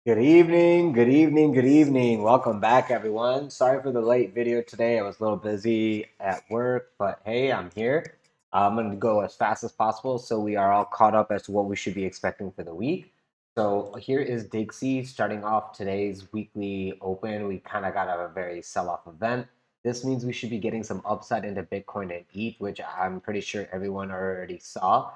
Good evening, good evening, good evening. Welcome back, everyone. Sorry for the late video today. I was a little busy at work, but hey, I'm here. I'm going to go as fast as possible so we are all caught up as to what we should be expecting for the week. So here is Dixie starting off today's weekly open. We kind of got a very sell-off event. This means we should be getting some upside into Bitcoin and ETH, which I'm pretty sure everyone already saw.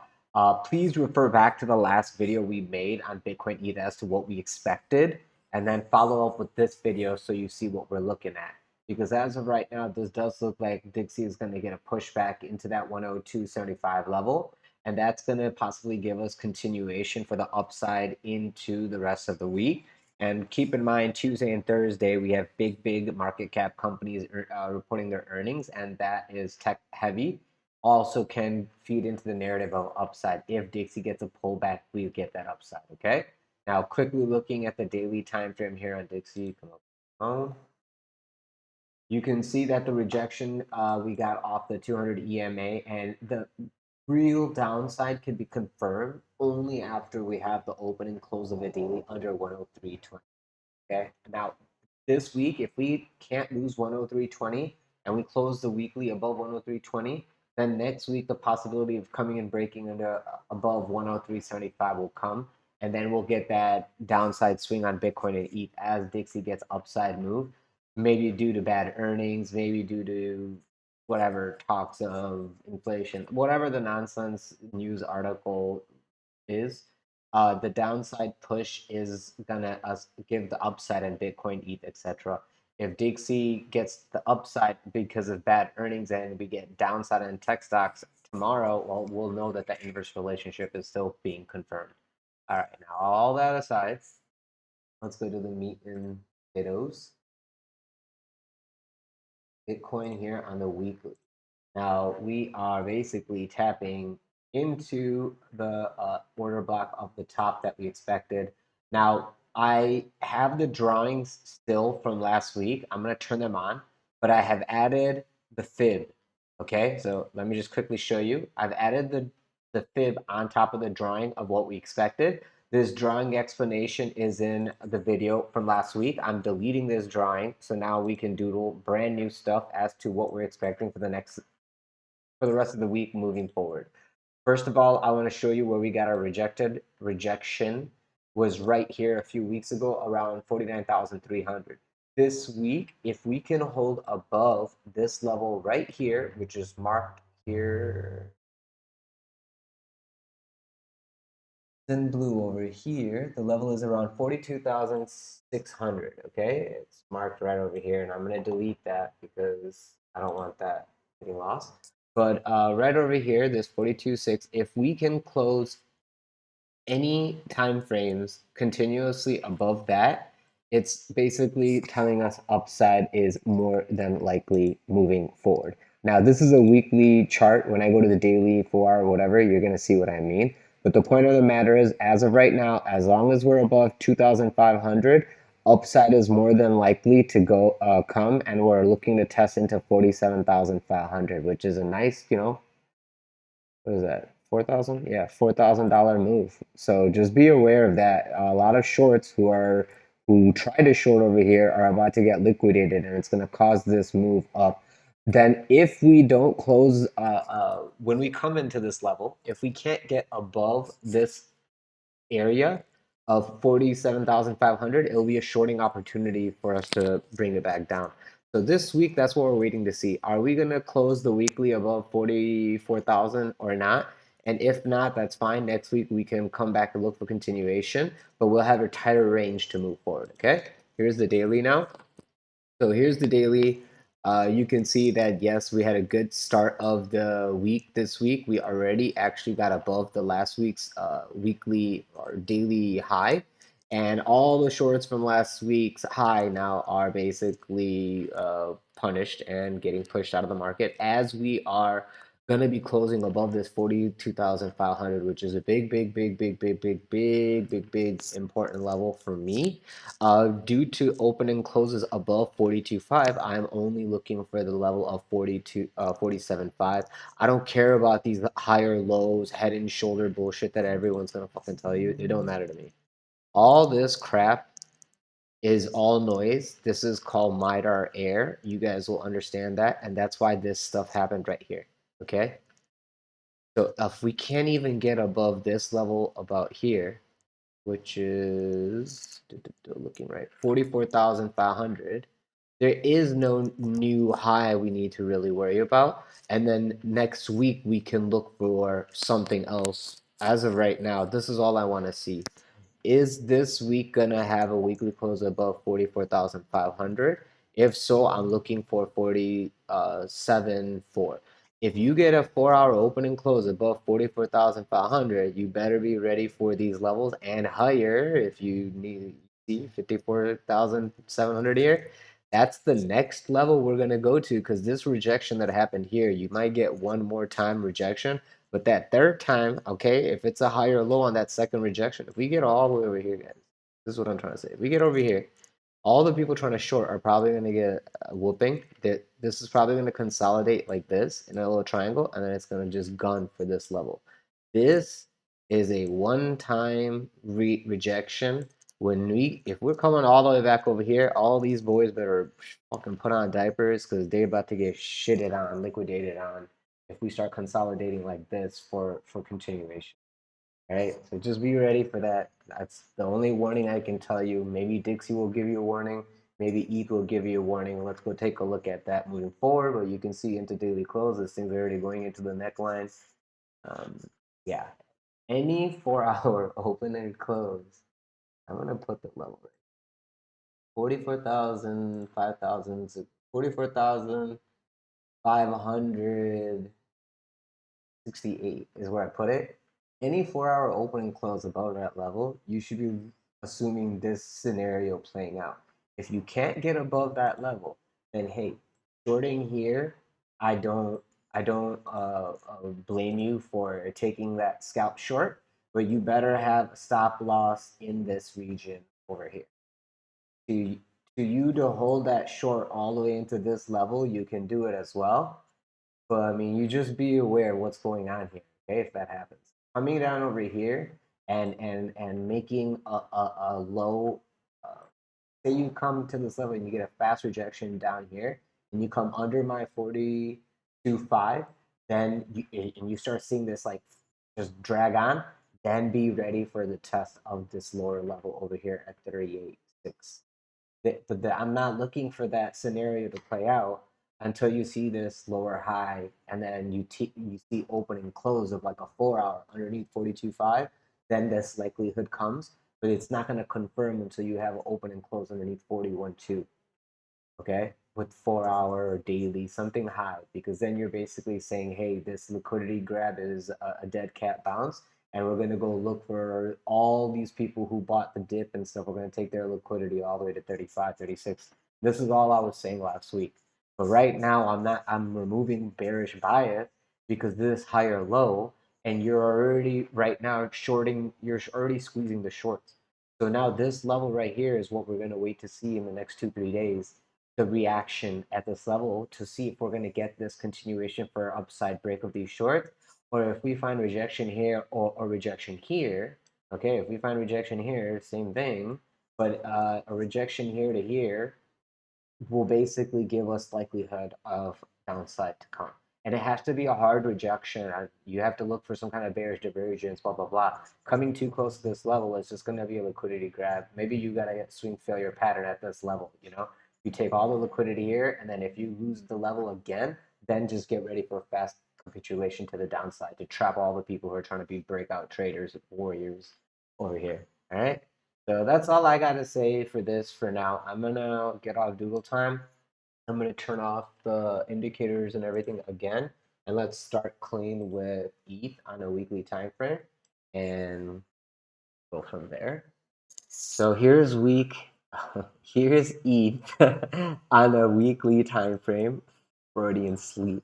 Please refer back to the last video we made on Bitcoin ETH as to what we expected, and then follow up with this video so you see what we're looking at. Because as of right now, this does look like Dixie is going to get a pushback into that 102.75 level, and that's going to possibly give us continuation for the upside into the rest of the week. And keep in mind, Tuesday and Thursday, we have big market cap companies reporting their earnings, and that is tech heavy, also can feed into the narrative of upside. If Dixie gets a pullback, we get that upside. Okay. Now, quickly looking at the daily time frame here on Dixie, come on. You can see that the rejection we got off the 200 EMA, and the real downside can be confirmed only after we have the open and close of a daily under 103.20. Okay. Now, this week, if we can't lose 103.20 and we close the weekly above 103.20, then next week the possibility of coming and breaking under above 103.75 will come, and then we'll get that downside swing on Bitcoin and ETH as Dixie gets upside move, maybe due to bad earnings, maybe due to whatever talks of inflation, whatever the nonsense news article is. The downside push is gonna give the upside in Bitcoin, ETH, etc. If Dixie gets the upside because of bad earnings and we get downside in tech stocks tomorrow, well, we'll know that the inverse relationship is still being confirmed. All right, now all that aside, let's go to the meat and potatoes. Bitcoin here on the weekly. Now we are basically tapping into the order block of the top that we expected. Now I have the drawings still from last week. I'm going to turn them on, but I have added the fib. Okay, so let me just quickly show you. I've added the fib on top of the drawing of what we expected. This drawing explanation is in the video from last week. I'm deleting this drawing, so now we can doodle brand new stuff as to what we're expecting for the rest of the week moving forward. First of all, I want to show you where we got our rejection was right here a few weeks ago around 49,300. This week, if we can hold above this level right here, which is marked here in blue over here, the level is around 42,600. Okay, it's marked right over here, and I'm going to delete that because I don't want that getting lost. But right over here, this 42.6, if we can close any time frames continuously above that, it's basically telling us upside is more than likely moving forward. Now, this is a weekly chart. When I go to the daily, 4 hour, whatever, you're going to see what I mean. But the point of the matter is, as of right now, as long as we're above 2,500, upside is more than likely to come, and we're looking to test into 47,500, which is a nice, what is that? 4,000? Yeah, $4,000 move. So just be aware of that. A lot of shorts who try to short over here are about to get liquidated, and it's going to cause this move up. Then if we don't close, when we come into this level, if we can't get above this area of 47,500, it'll be a shorting opportunity for us to bring it back down. So this week, that's what we're waiting to see. Are we going to close the weekly above 44,000 or not? And if not, that's fine. Next week, we can come back and look for continuation, but we'll have a tighter range to move forward, okay? Here's the daily now. So here's the daily. You can see that, yes, we had a good start of the week this week. We already actually got above the last week's weekly or daily high. And all the shorts from last week's high now are basically punished and getting pushed out of the market as we are going to be closing above this 42,500, which is a big important level for me. Due to open and closes above 42.5, I'm only looking for the level of 47.5. I don't care about these higher lows, head and shoulder bullshit that everyone's gonna fucking tell you. It don't matter to me. All this crap is all noise. This is called MITAR air. You guys will understand that, and that's why this stuff happened right here. Okay, so if we can't even get above this level about here, which is looking right 44,500, there is no new high we need to really worry about. And then next week we can look for something else. As of right now, this is all I want to see. Is this week gonna have a weekly close above 44,500? If so, I'm looking for 47.4. If you get a 4-hour opening close above 44,500, you better be ready for these levels and higher. If you need see 54,700 here, that's the next level we're gonna go to, because this rejection that happened here, you might get one more time rejection. But that third time, okay, if it's a higher low on that second rejection, if we get all the way over here, guys, this is what I'm trying to say. If we get over here, all the people trying to short are probably going to get a whooping. This is probably going to consolidate like this in a little triangle, and then it's going to just gun for this level. This is a one-time rejection. If we're coming all the way back over here, all these boys better fucking put on diapers, because they're about to get shitted on, liquidated on, if we start consolidating like this for continuation. All right, so just be ready for that. That's the only warning I can tell you. Maybe Dixie will give you a warning. Maybe ETH will give you a warning. Let's go take a look at that moving forward. But you can see into daily close, this thing's already going into the neckline. Um, yeah, any 4-hour open and close, I'm gonna put the level right. 44,000, 5,000, 44,500. 68 is where I put it. Any 4-hour opening close above that level, you should be assuming this scenario playing out. If you can't get above that level, then hey, shorting here, I don't blame you for taking that scalp short, but you better have a stop loss in this region over here. To you to hold that short all the way into this level, you can do it as well. But I mean, you just be aware what's going on here, okay? If that happens, coming down over here and making a low, say you come to this level and you get a fast rejection down here, and you come under my 42.5, then and you start seeing this like just drag on, then be ready for the test of this lower level over here at 38.6. I'm not looking for that scenario to play out until you see this lower high, and then you see open and close of like a 4-hour underneath 42.5. Then this likelihood comes, but it's not going to confirm until you have an open and close underneath 41.2. Okay, with 4-hour daily something high, because then you're basically saying, hey, this liquidity grab is a dead cat bounce, and we're going to go look for all these people who bought the dip and stuff. We're going to take their liquidity all the way to 35, 36. This is all I was saying last week. But right now I'm removing bearish bias, because this higher low, and you're already right now shorting, you're already squeezing the shorts. So now this level right here is what we're going to wait to see in the next 2-3 days, the reaction at this level, to see if we're going to get this continuation for upside break of these shorts, or if we find rejection here or rejection here. Okay, if we find rejection here, same thing, but a rejection here to here will basically give us likelihood of downside to come. And it has to be a hard rejection. You have to look for some kind of bearish divergence, blah, blah, blah. Coming too close to this level is just going to be a liquidity grab. Maybe you got a swing failure pattern at this level, you know? You take all the liquidity here, and then if you lose the level again, then just get ready for a fast capitulation to the downside to trap all the people who are trying to be breakout traders, warriors over here. All right? So that's all I got to say for this for now. I'm going to get off Google time. I'm going to turn off the indicators and everything again. And let's start clean with ETH on a weekly time frame and go from there. So here's ETH on a weekly time frame. Freudian slip.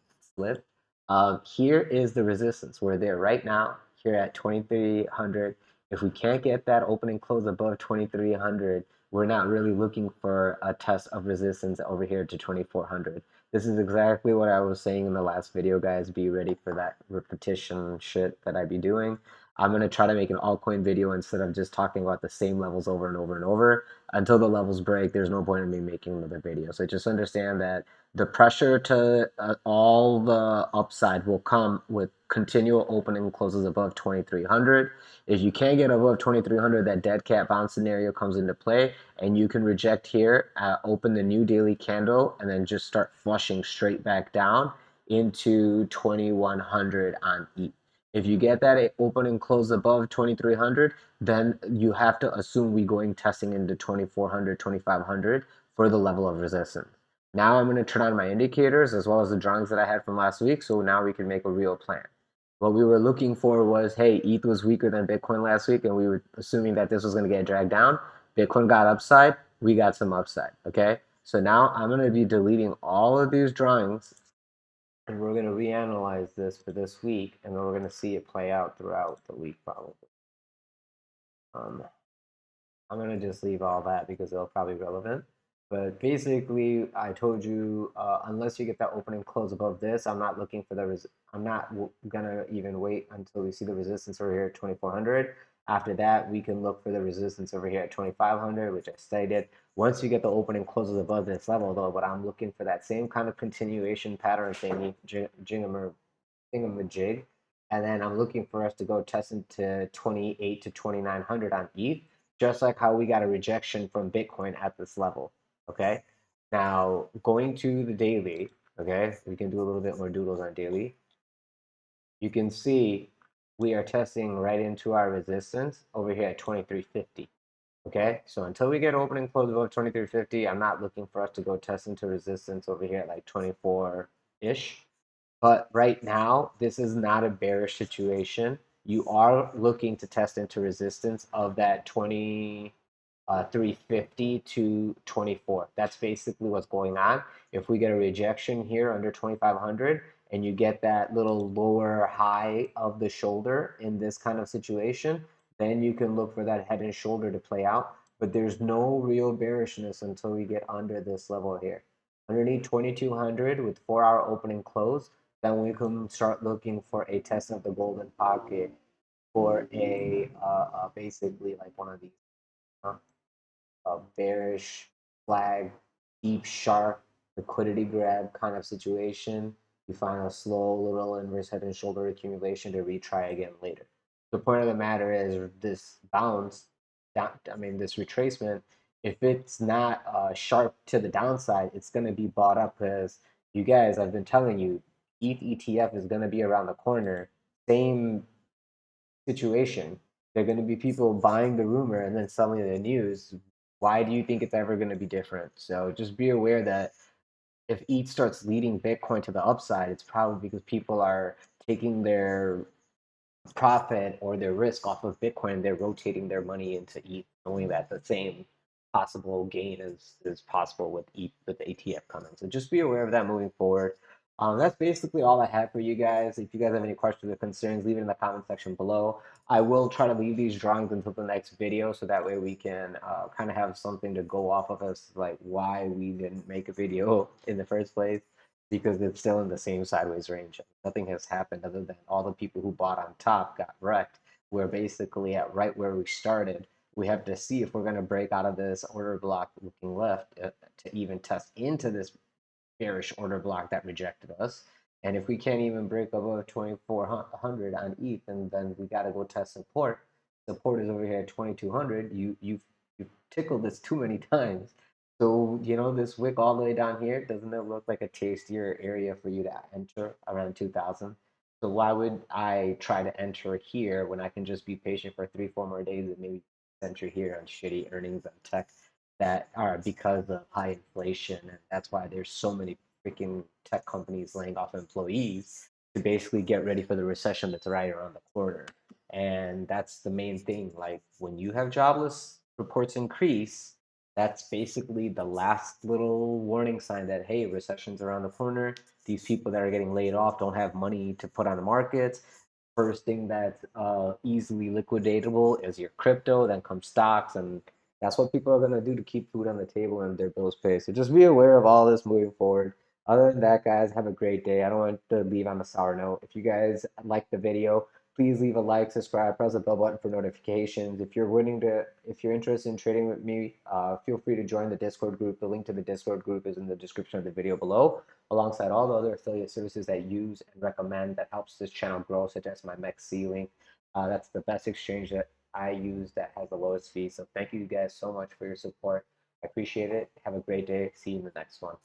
Here is the resistance. We're there right now, here at 2,300. If we can't get that opening close above 2,300, we're not really looking for a test of resistance over here to 2,400. This is exactly what I was saying in the last video, guys. Be ready for that repetition shit that I be doing. I'm going to try to make an altcoin video instead of just talking about the same levels over and over and over. Until the levels break, there's no point in me making another video. So just understand that the pressure to all the upside will come with continual opening closes above 2300. If you can't get above 2300, that dead cat bounce scenario comes into play, and you can reject here, open the new daily candle, and then just start flushing straight back down into 2100 on ETH. If you get that open and close above 2300, then you have to assume we going testing into 2400, 2500 for the level of resistance. Now I'm going to turn on my indicators as well as the drawings that I had from last week, so now we can make a real plan. What we were looking for was, hey, ETH was weaker than Bitcoin last week, and we were assuming that this was going to get dragged down. Bitcoin got upside, we got some upside, okay? So now I'm going to be deleting all of these drawings, and we're going to reanalyze this for this week, and then we're going to see it play out throughout the week probably. I'm going to just leave all that because it'll probably be relevant. But basically, I told you, unless you get that opening close above this, I'm not looking for the I'm not gonna even wait until we see the resistance over here at 2400. After that, we can look for the resistance over here at 2500, which I stated. Once you get the opening closes above this level, though, but I'm looking for that same kind of continuation pattern thingy, thingamajig, and then I'm looking for us to go test into 28 to 2900 on ETH, just like how we got a rejection from Bitcoin at this level. Okay, now going to the daily. Okay, we can do a little bit more doodles on daily. You can see we are testing right into our resistance over here at 2350. Okay, so until we get opening close above 2350, I'm not looking for us to go test into resistance over here at like 24-ish. But right now, this is not a bearish situation. You are looking to test into resistance of that 350 to 24. That's basically what's going on. If we get a rejection here under 2500 and you get that little lower high of the shoulder in this kind of situation, then you can look for that head and shoulder to play out. But there's no real bearishness until we get under this level here. Underneath 2200 with 4-hour opening close, then we can start looking for a test of the golden pocket for a basically like one of these a bearish flag, deep, sharp liquidity grab kind of situation. You find a slow little inverse head and shoulder accumulation to retry again later. The point of the matter is this bounce, this retracement, if it's not sharp to the downside, it's going to be bought up because you guys, I've been telling you, ETH ETF is going to be around the corner. Same situation. There are going to be people buying the rumor and then selling the news. Why do you think it's ever going to be different? So just be aware that if ETH starts leading Bitcoin to the upside, it's probably because people are taking their profit or their risk off of Bitcoin. They're rotating their money into ETH, knowing that the same possible gain is possible with ETH with the ETF coming. So just be aware of that moving forward. That's basically all I have for you guys. If you guys have any questions or concerns, leave it in the comment section below. I will try to leave these drawings until the next video, so that way we can kind of have something to go off of as like why we didn't make a video in the first place, because it's still in the same sideways range. Nothing has happened other than all the people who bought on top got wrecked. We're basically at right where we started. We have to see if we're going to break out of this order block looking left to even test into this bearish order block that rejected us. And if we can't even break above 2400 on ETH, then we got to go test support. Support is over here at 2200. You've tickled this too many times. So, this wick all the way down here, doesn't it look like a tastier area for you to enter around 2000? So why would I try to enter here when I can just be patient for 3, 4 more days and maybe enter here on shitty earnings on tech that are because of high inflation? And that's why there's so many freaking tech companies laying off employees to basically get ready for the recession that's right around the corner. And that's the main thing. Like when you have jobless reports increase, that's basically the last little warning sign that, hey, recession's around the corner. These people that are getting laid off don't have money to put on the markets. First thing that's easily liquidatable is your crypto, then comes stocks, and that's what people are going to do to keep food on the table and their bills paid. So just be aware of all this moving forward. Other than that, guys, have a great day. I don't want to leave on a sour note. If you guys like the video, Please leave a like, subscribe, press the bell button for notifications. If you're interested in trading with me, feel free to join the Discord group. The link to the Discord group is in the description of the video below, alongside all the other affiliate services that I use and recommend that helps this channel grow, such as my MEXC link. That's the best exchange that I use that has the lowest fee. So thank you guys so much for your support. I appreciate it. Have a great day. See you in the next one.